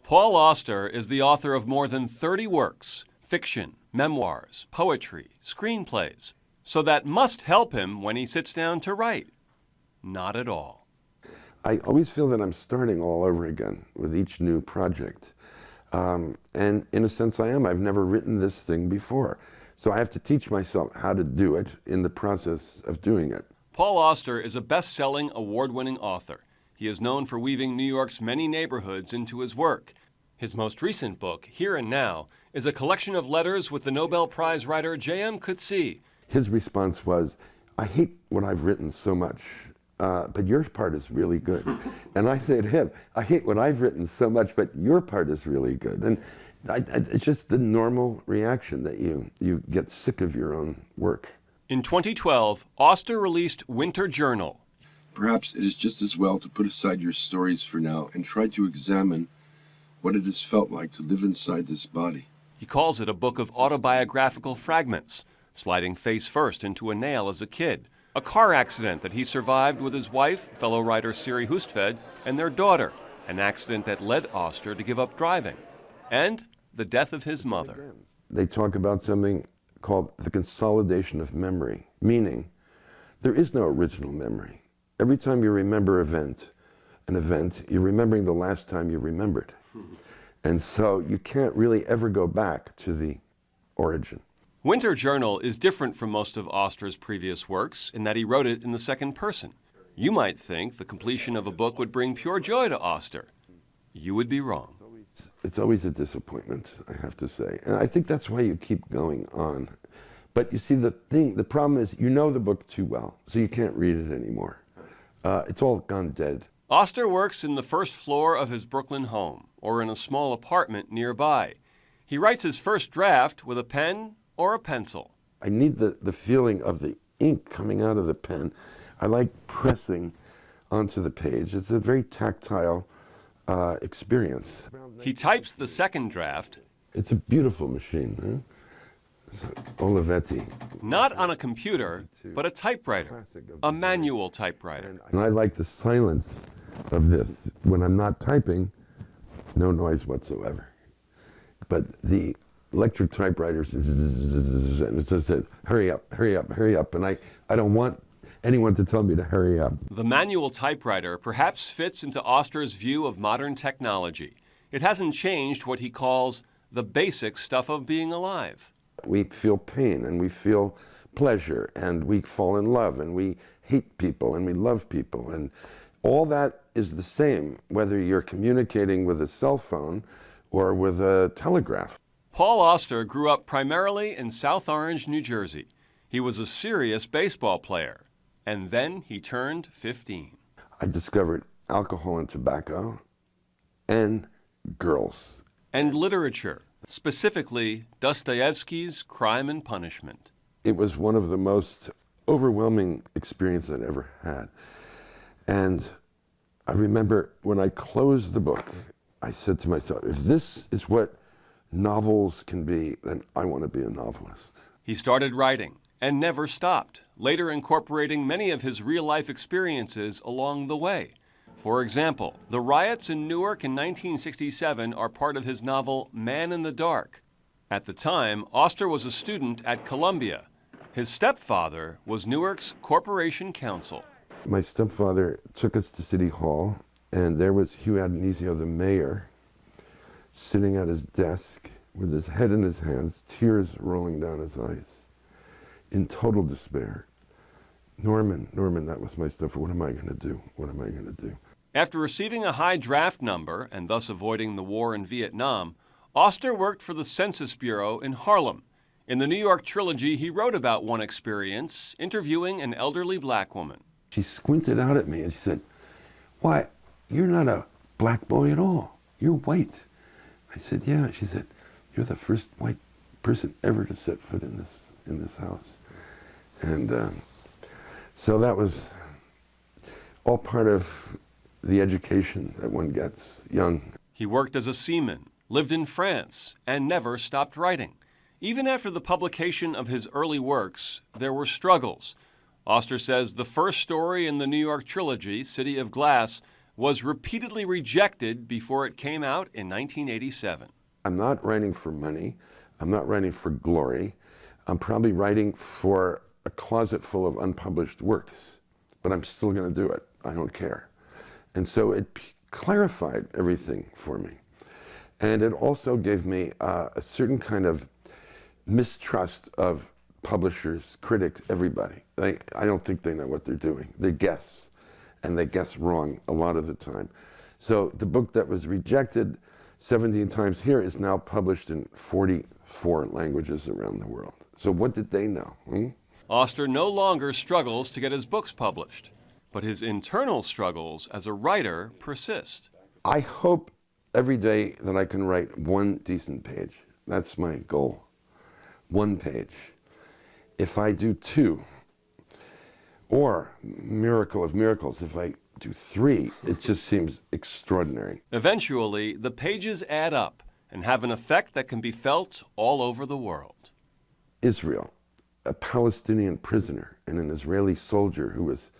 Paul Auster is the author of more than 30 works, fiction, memoirs, poetry, screenplays. So that must help him when he sits down to write. Not at all. I always feel that I'm starting all over again with each new project. And in a sense I am. I've never written this thing before. So I have to teach myself how to do it in the process of doing it. Paul Auster is a best-selling, award-winning author. He is known for weaving New York's many neighborhoods into his work. His most recent book, Here and Now, is a collection of letters with the Nobel Prize writer J.M. Coetzee. His response was, I hate what I've written so much, but your part is really good. And I say to him, I hate what I've written so much, but your part is really good. And it's just the normal reaction that you get sick of your own work. In 2012, Auster released Winter Journal. Perhaps it is just as well to put aside your stories for now and try to examine what it has felt like to live inside this body. He calls it a book of autobiographical fragments, sliding face first into a nail as a kid, a car accident that he survived with his wife, fellow writer Siri Hustvedt, and their daughter, an accident that led Auster to give up driving, and the death of his mother. They talk about something called the consolidation of memory, meaning there is no original memory. Every time you remember an event, you're remembering the last time you remembered. And so you can't really ever go back to the origin. Winter Journal is different from most of Auster's previous works in that he wrote it in the second person. You might think the completion of a book would bring pure joy to Auster. You would be wrong. It's always a disappointment, I have to say. And I think that's why you keep going on. But you see, the problem is you know the book too well, so you can't read it anymore. It's all gone dead. Auster works in the first floor of his Brooklyn home or in a small apartment nearby. He writes his first draft with a pen or a pencil. I need the feeling of the ink coming out of the pen. I like pressing onto the page. It's a very tactile experience. He types the second draft. It's a beautiful machine, huh? Olivetti. Not on a computer, but a typewriter, a manual typewriter. And I like the silence of this. When I'm not typing, no noise whatsoever. But the electric typewriters, and it just says, hurry up, hurry up, hurry up. And I don't want anyone to tell me to hurry up. The manual typewriter perhaps fits into Auster's view of modern technology. It hasn't changed what he calls the basic stuff of being alive. We feel pain and we feel pleasure and we fall in love and we hate people and we love people. And all that is the same whether you're communicating with a cell phone or with a telegraph. Paul Auster grew up primarily in South Orange, New Jersey. He was a serious baseball player. And then he turned 15. I discovered alcohol and tobacco and girls. And literature. Specifically, Dostoevsky's Crime and Punishment. It was one of the most overwhelming experiences I'd ever had. And I remember when I closed the book, I said to myself, if this is what novels can be, then I want to be a novelist. He started writing and never stopped, later incorporating many of his real-life experiences along the way. For example, the riots in Newark in 1967 are part of his novel Man in the Dark. At the time, Auster was a student at Columbia. His stepfather was Newark's Corporation Counsel. My stepfather took us to City Hall, and there was Hugh Adonisio, the mayor, sitting at his desk with his head in his hands, tears rolling down his eyes, in total despair. Norman, that was my stepfather. What am I going to do? What am I going to do? After receiving a high draft number and thus avoiding the war in Vietnam, Auster worked for the Census Bureau in Harlem. In the New York trilogy, he wrote about one experience, interviewing an elderly black woman. She squinted out at me and she said, "Why, you're not a black boy at all. You're white." I said, "Yeah." She said, "You're the first white person ever to set foot in this house." And so that was all part of the education that one gets young. He worked as a seaman, lived in France, and never stopped writing. Even after the publication of his early works, there were struggles. Auster says the first story in the New York trilogy, City of Glass, was repeatedly rejected before it came out in 1987. I'm not writing for money. I'm not writing for glory. I'm probably writing for a closet full of unpublished works, but I'm still going to do it. I don't care. And so it clarified everything for me. And it also gave me a certain kind of mistrust of publishers, critics, everybody. I don't think they know what they're doing. They guess, and they guess wrong a lot of the time. So the book that was rejected 17 times here is now published in 44 languages around the world. So what did they know? Auster no longer struggles to get his books published, but his internal struggles as a writer persist. I hope every day that I can write one decent page. That's my goal. One page. If I do two, or miracle of miracles, if I do three, it just seems extraordinary. Eventually, the pages add up and have an effect that can be felt all over the world. Israel, a Palestinian prisoner and an Israeli soldier who was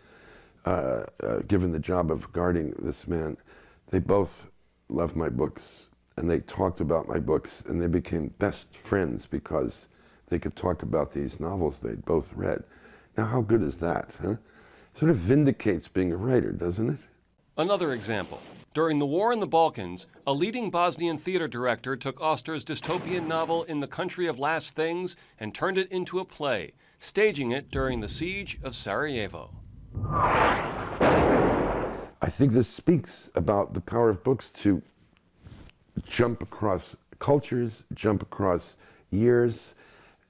given the job of guarding this man, they both loved my books, and they talked about my books, and they became best friends because they could talk about these novels they'd both read. Now, how good is that, huh? Sort of vindicates being a writer, doesn't it? Another example. During the war in the Balkans, a leading Bosnian theater director took Auster's dystopian novel In the Country of Last Things and turned it into a play, staging it during the siege of Sarajevo. I think this speaks about the power of books to jump across cultures, jump across years,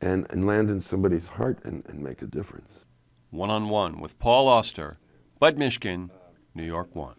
and land in somebody's heart and make a difference. One-on-One with Paul Auster, Bud Mishkin, New York One.